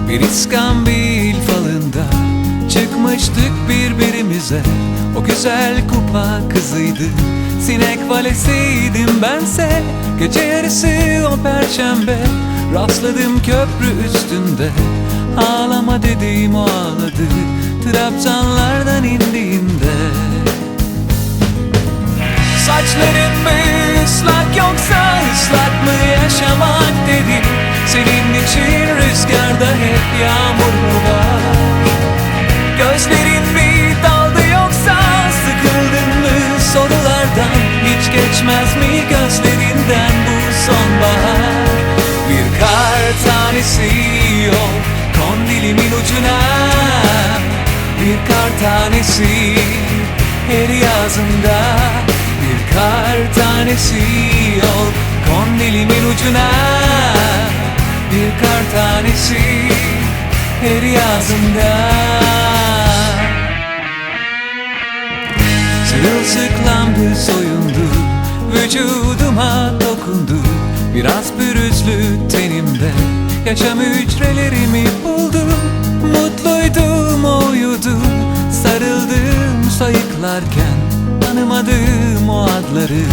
Bir iskambil falında çıkmıştık birbirimize. O güzel kupa kızıydı, sinek valesiydim bense. Gece yarısı o perşembe rastladım köprü üstünde. Ağlama dediğim o ağladı trabzanlardan indiğinde. Saçların mı ıslak yoksa ıslak mı yaşamak dedim. Senin için rüzgarda hep yağmur mu var? Gözlerin mi daldı yoksa sıkıldın mı sorulardan? Hiç geçmez mi gözlerinden bu sonbahar? Bir kar tanesi yol kondilimin ucuna. Bir kar tanesi her yazında. Bir kar tanesi yol kondilimin ucuna. Bir kar tanesi her yazında. Sırılsıklamdı, soyundu, vücuduma dokundu. Biraz pürüzlü tenimde yaşam hücrelerimi buldum. Mutluydum, o uyudu, sarıldım sayıklarken. Tanımadığım o adları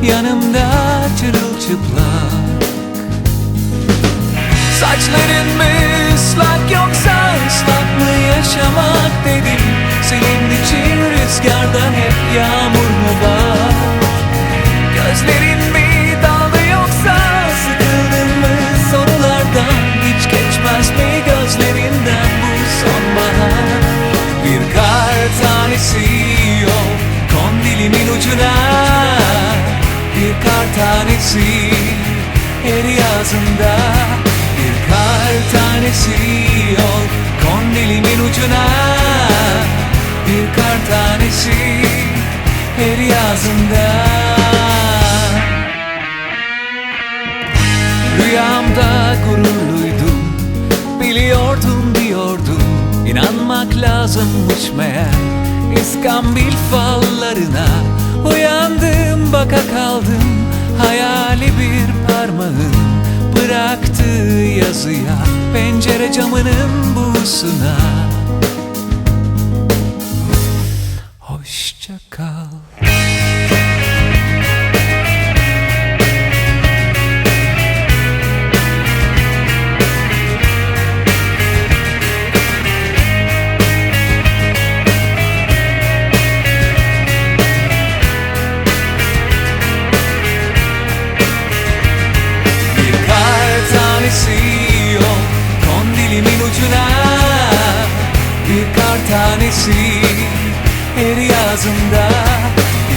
yanımda çırılçıplak. Saçların mı ıslak yoksa ıslak mı yaşamak dedim. Senin için rüzgardan hep yağmur mu var? Gözlerin mi daldı yoksa sıkıldın mı sorulardan? Hiç geçmez mi gözlerinden bu sonbahar? Bir kar tanesi yol kondilimin ucuna. Bir kar tanesi her yazında. Bir kar tanesi yol kondilimin ucuna. Bir kar tanesi her yazında. Rüyamda gururluydum, biliyordum diyordum. İnanmak lazımmış meğer İskambil fallarına. Uyandım, baka kaldım, hayali bir parmağın bıraktığı yazıya, pencere camının buğusuna. Hoşça kal. Yol kondilimin ucuna. Bir kar tanesi her yazında.